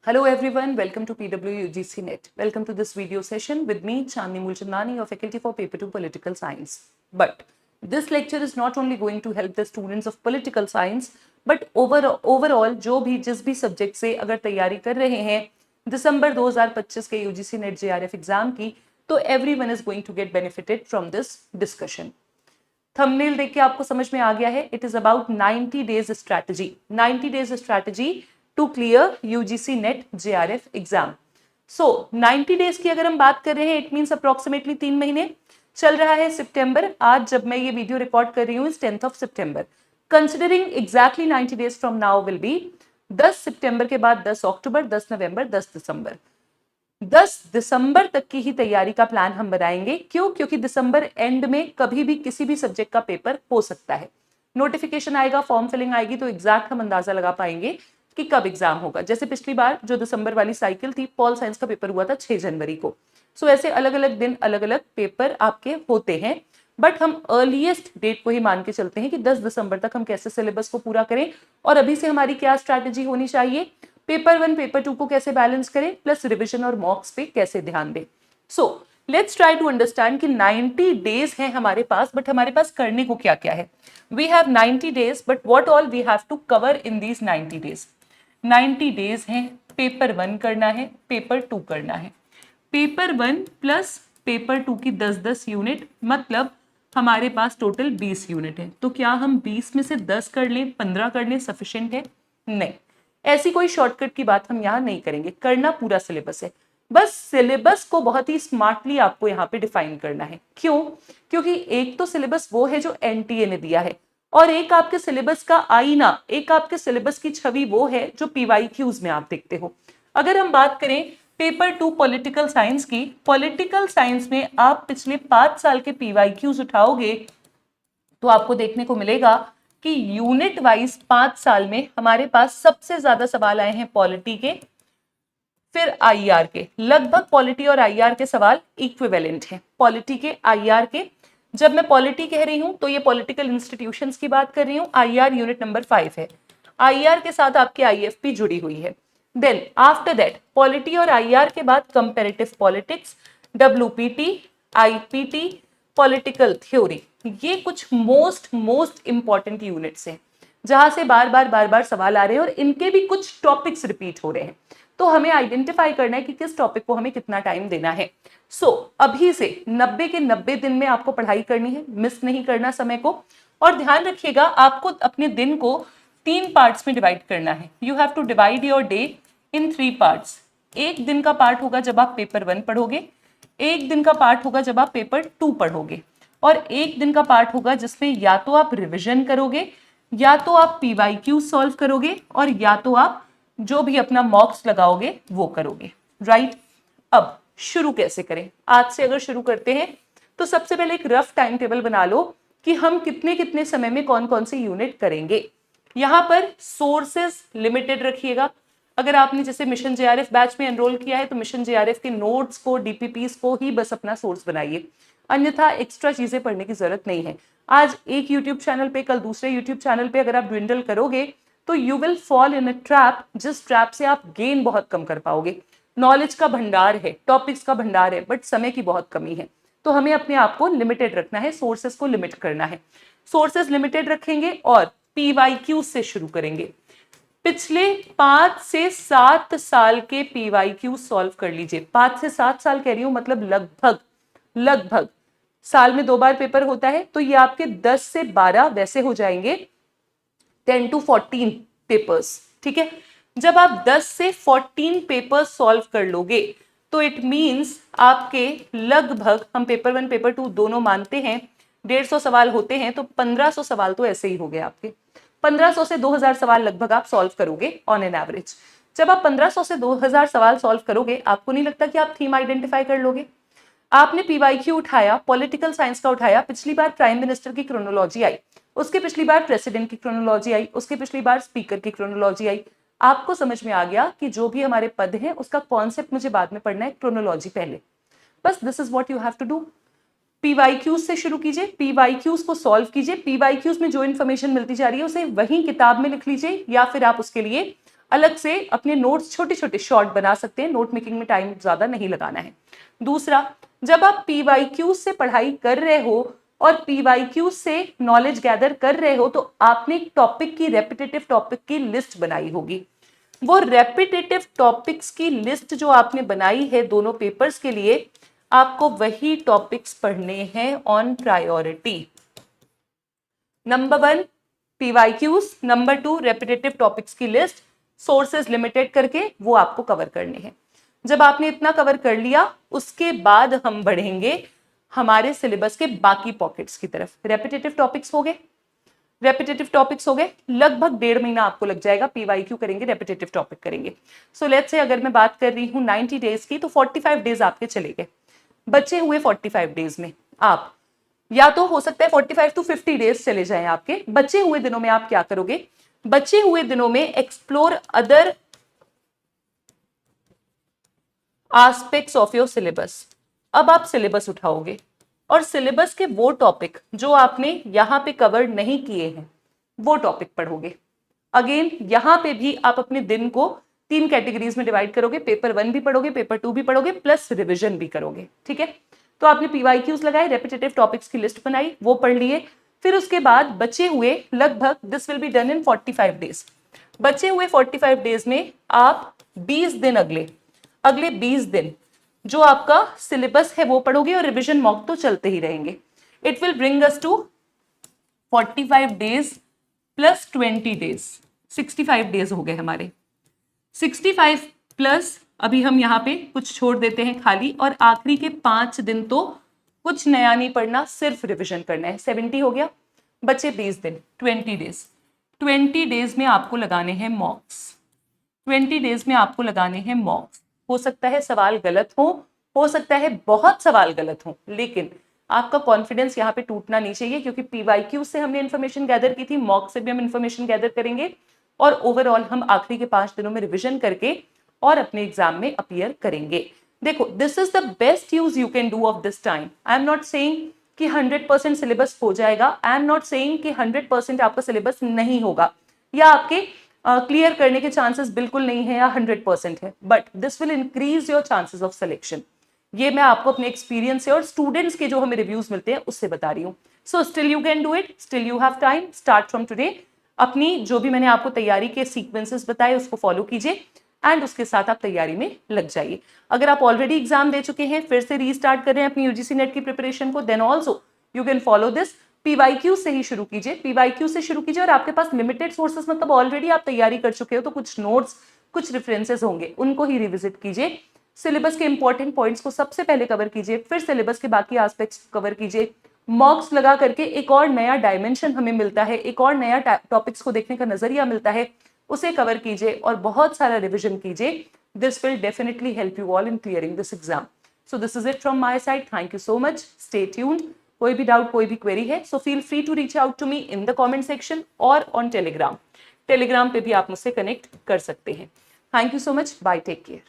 Hello everyone, welcome to PW UGC Net. Welcome to this video session with me, Chandni Mulchandani of Faculty for Paper 2 Political Science. But this lecture is not only going to help the students of political science, but overall जो भी जिस भी subject से अगर तैयारी कर रहे हैं दिसंबर 2025 के UGC Net JRF एग्जाम की, तो everyone is going to get benefited from this discussion. Thumbnail देख के आपको समझ में आ गया है. It is about 90 days strategy. 90 days strategy to clear UGC NET JRF exam. So 90 days की अगर हम बात कर रहे हैं, इट मींस अप्रोक्सीमेटली 3 महीने. चल रहा है सितंबर. आज जब मैं ये वीडियो रिकॉर्ड कर रही हूँ 10th of September. Considering exactly 90 days from now will be 10 सितंबर के बाद 10 अक्टूबर, 10 नवंबर, 10 दिसंबर. 10 दिसंबर तक की ही तैयारी का प्लान हम बनाएंगे. क्यों? क्योंकि दिसंबर एंड में कभी भी किसी भी सब्जेक्ट का पेपर हो सकता है. नोटिफिकेशन आएगा, फॉर्म फिलिंग आएगी, तो एग्जैक्ट हम अंदाजा लगा पाएंगे कि कब एग्जाम होगा. जैसे पिछली बार जो दिसंबर वाली साइकिल थी, पॉल साइंस का पेपर हुआ था 6 जनवरी को. सो ऐसे अलग अलग दिन अलग अलग पेपर आपके होते हैं. बट हम अर्लीस्ट डेट को ही मान के चलते हैं कि 10 दिसंबर तक हम कैसे सिलेबस को पूरा करें और अभी से हमारी क्या स्ट्रैटेजी होनी चाहिए, पेपर 1 पेपर 2 को कैसे बैलेंस करें, प्लस रिविजन और मॉक्स पे कैसे ध्यान दें. So let's try to understand कि 90 डेज हैं हमारे पास, बट हमारे पास करने को क्या क्या है. We have 90 days, but what all we have to cover in these 90 days. 90 days हैं. पेपर 1 करना है, पेपर 2 करना है. पेपर 1 प्लस पेपर 2 की 10-10 यूनिट, मतलब हमारे पास टोटल 20 यूनिट है. तो क्या हम 20 में से 10 कर लें, 15 कर लें, सफिशिएंट है? नहीं. ऐसी कोई शॉर्टकट की बात हम यहाँ नहीं करेंगे. करना पूरा सिलेबस है. बस सिलेबस को बहुत ही स्मार्टली आपको यहाँ पे डिफाइन करना है. क्यों? क्योंकि एक तो सिलेबस वो है जो एनटीए ने दिया है, और एक आपके सिलेबस का आईना, एक आपके सिलेबस की छवि वो है जो पीवाईक्यूज में आप देखते हो. अगर हम बात करें पेपर 2 पॉलिटिकल साइंस की, पॉलिटिकल साइंस में आप पिछले 5 साल के पीवाईक्यूज उठाओगे तो आपको देखने को मिलेगा कि यूनिट वाइज 5 साल में हमारे पास सबसे ज्यादा सवाल आए हैं पॉलिटी के, फिर आईआर के. लगभग पॉलिटी और आईआर के सवाल इक्विवेलेंट हैं, पॉलिटी के, आईआर के. जब मैं पॉलिटी कह रही हूं तो ये पॉलिटिकल इंस्टीट्यूशंस की बात कर रही हूं. आईआर यूनिट नंबर 5 है. आईआर के साथ आपकी आईएफपी जुड़ी हुई है. देन आफ्टर दैट पॉलिटी और आईआर के बाद comparative politics, WPT, IPT, political theory. ये कुछ मोस्ट इंपॉर्टेंट यूनिट्स हैं जहां से बार बार सवाल आ रहे हैं और इनके भी कुछ टॉपिक्स रिपीट हो रहे हैं. तो हमें आइडेंटिफाई करना है कि किस टॉपिक को हमें कितना टाइम देना है. सो अभी से 90 के 90 दिन में आपको पढ़ाई करनी है, मिस नहीं करना समय को. और ध्यान रखिएगा, आपको अपने दिन को 3 पार्ट्स में डिवाइड करना है. You have to divide your day in 3 parts. एक दिन का पार्ट होगा जब आप पेपर 1 पढ़ोगे, एक दिन का पार्ट होगा जब आप पेपर 2 पढ़ोगे, और एक दिन का पार्ट होगा जिसमें या तो आप रिविजन करोगे, या तो आप पीवाईक्यू सॉल्व करोगे, और या तो आप जो भी अपना मॉक्स लगाओगे वो करोगे. राइट. अब शुरू कैसे करें? आज से अगर शुरू करते हैं तो सबसे पहले एक रफ टाइम टेबल बना लो कि हम कितने कितने समय में कौन कौन से यूनिट करेंगे. यहां पर सोर्सेस लिमिटेड रखिएगा. अगर आपने जैसे मिशन जेआरएफ बैच में एनरोल किया है तो मिशन जेआरएफ के नोट्स को, डीपीपीस को ही बस अपना सोर्स बनाइए, अन्यथा एक्स्ट्रा चीजें पढ़ने की जरूरत नहीं है. आज एक यूट्यूब चैनल पे, कल दूसरे यूट्यूब चैनल पे अगर आप ड्विंडल करोगे तो you will fall in a trap, जिस ट्रैप से आप गेन बहुत कम कर पाओगे. नॉलेज का भंडार है, टॉपिक्स का भंडार है, बट समय की बहुत कमी है. तो हमें अपने आप को लिमिटेड रखना है, सोर्सेस को लिमिट करना है. सोर्सेस लिमिटेड रखेंगे और पीवाईक्यू से शुरू करेंगे. पिछले 5 से 7 साल के पीवाईक्यू सॉल्व कर लीजिए. 5 से 7 साल कह रही हूं, मतलब लगभग साल में 2 बार पेपर होता है, तो ये आपके 10 से 12 वैसे हो जाएंगे 10 to 14 पेपर्स. ठीक है. जब आप 10 से 14 पेपर्स सॉल्व कर लोगे तो इट मींस आपके लगभग, हम पेपर 1 पेपर 2 दोनों मानते हैं 150 सवाल होते हैं, तो 1500 सवाल तो ऐसे ही हो गए आपके. 1500 से 2000 सवाल लगभग आप सॉल्व करोगे ऑन एन एवरेज. जब आप 1500 से 2000 सवाल सॉल्व करोगे, आपको नहीं लगता कि आप थीम आइडेंटिफाई कर लोगे? आपने पीवाईक्यू उठाया, पॉलिटिकल साइंस का उठाया, पिछली बार प्राइम मिनिस्टर की क्रोनोलॉजी आई, उसके पिछली बार प्रेसिडेंट की क्रोनोलॉजी आई, उसके पिछली बार स्पीकर की क्रोनोलॉजी आई. आपको समझ में आ गया कि जो भी हमारे पद हैं उसका कॉन्सेप्ट मुझे बाद में पढ़ना है, क्रोनोलॉजी पहले. बस this is what you have to do. PYQs से शुरू कीजिए, पीवाईक्यूज को सॉल्व कीजिए. पीवाईक्यूज में जो इन्फॉर्मेशन मिलती जा रही है उसे वही किताब में लिख लीजिए, या फिर आप उसके लिए अलग से अपने नोट्स छोटे छोटे शॉर्ट बना सकते हैं, नोट मेकिंग में टाइम ज्यादा नहीं लगाना है। दूसरा, जब आप पीवाईक्यू से पढ़ाई कर रहे हो और पीवाईक्यू से नॉलेज गैदर कर रहे हो तो आपने एक टॉपिक की, रेपिटेटिव टॉपिक की लिस्ट बनाई होगी। वो रेपिटेटिव टॉपिक्स की लिस्ट जो आपने बनाई है दोनों पेपर्स के लिए, आपको वही टॉपिक्स पढ़ने हैं on priority. Number 1 PYQs, number 2 repetitive topics की लिस्ट, सोर्सेज लिमिटेड करके वो आपको कवर करने हैं। जब आपने इतना कवर कर लिया, उसके बाद हम बढ़ेंगे हमारे सिलेबस के बाकी पॉकेट्स की तरफ। रेपिटेटिव टॉपिक्स हो गए, रेपिटेटिव टॉपिक्स हो गए, लगभग 1.5 महीना आपको लग जाएगा। पीवाईक्यू करेंगे, रेपिटेटिव टॉपिक करेंगे। सो लेट्स से अगर मैं बात कर रही हूँ 90 डेज की, तो 45 डेज आपके चले गए। बचे हुए 45 डेज में आप, या तो हो सकता है 45 to 50 डेज चले जाएं आपके। बचे हुए दिनों में आप क्या करोगे? बचे हुए दिनों में explore other aspects of your syllabus. अब आप सिलेबस उठाओगे और सिलेबस के वो टॉपिक जो आपने यहां पे कवर नहीं किए हैं वो टॉपिक पढ़ोगे। अगेन यहां पे भी आप अपने दिन को 3 कैटेगरीज में डिवाइड करोगे। पेपर 1 भी पढ़ोगे, पेपर 2 भी पढ़ोगे, प्लस रिविजन भी करोगे। ठीक है, तो आपने पीवाईक्यूज लगाए, रेपिटेटिव टॉपिक्स की लिस्ट बनाई, वो पढ़ लिए। फिर उसके बाद बचे हुए लगभग, this will be done in 45 days. बचे हुए 45 डेज में आप 20 दिन, अगले 20 दिन जो आपका सिलेबस है वो पढ़ोगे और रिवीजन मॉक तो चलते ही रहेंगे। It will bring us to 45 days plus 20 days, 65 days हो गए हमारे। 65 प्लस अभी हम यहाँ पे कुछ छोड़ देते हैं खाली, और आखिरी के 5 दिन तो कुछ नया नहीं पढ़ना, सिर्फ रिवीजन करना है। 70 हो गया, बचे 20 दिन, 20 डेज। 20 डेज में आपको लगाने हैं मॉक्स। 20 डेज में आपको लगाने हैं मॉक्स। हो सकता है सवाल गलत हो सकता है बहुत सवाल गलत हो, लेकिन आपका कॉन्फिडेंस यहाँ पे टूटना नहीं चाहिए, क्योंकि पीवाईक्यू से हमने इन्फॉर्मेशन गैदर की थी, मॉक से भी हम इन्फॉर्मेशन गैदर करेंगे, और ओवरऑल हम आखिरी के 5 दिनों में रिवीजन करके और अपने एग्जाम में अपीयर करेंगे। देखो, this is the best use you can do of this time. I am not saying कि 100% सिलेबस हो जाएगा, आई एम नॉट सेइंग कि 100% आपका सिलेबस नहीं होगा या आपके क्लियर करने के चांसेस बिल्कुल नहीं है या 100% है, but this will increase your chances of selection. ये मैं आपको अपने एक्सपीरियंस से और स्टूडेंट्स के जो हमें रिव्यूज मिलते हैं उससे बता रही हूँ। So still you can do it, still you have time, start from today. अपनी जो भी मैंने आपको तैयारी के सीक्वेंसेस बताए उसको फॉलो कीजिए एंड उसके साथ आप तैयारी में लग जाइए। अगर आप ऑलरेडी एग्जाम दे चुके हैं, फिर से रीस्टार्ट कर रहे हैं अपनी यूजीसी नेट की प्रिपरेशन को, then also you can follow this. PYQ से ही शुरू कीजिए, पीवाईक्यू से शुरू कीजिए, और आपके पास लिमिटेड सोर्सेस, मतलब ऑलरेडी आप तैयारी कर चुके हो तो कुछ नोट्स, कुछ रेफरेंसेस होंगे, उनको ही रिविजिट कीजिए। सिलेबस के इंपॉर्टेंट पॉइंट्स को सबसे पहले कवर कीजिए, फिर सिलेबस के बाकी एस्पेक्ट्स कवर कीजिए। मॉक्स लगा करके एक और नया डायमेंशन हमें मिलता है, एक और नया टॉपिक्स को देखने का नजरिया मिलता है, उसे कवर कीजिए और बहुत सारा रिविजन कीजिए। This will definitely help you all in clearing this exam. So this is it from my side. Thank you so much, stay tuned. कोई भी डाउट, कोई भी क्वेरी है, so feel free to reach out to me in the comment section और on Telegram. Telegram पे भी आप मुझसे कनेक्ट कर सकते हैं। Thank you so much, bye, take care.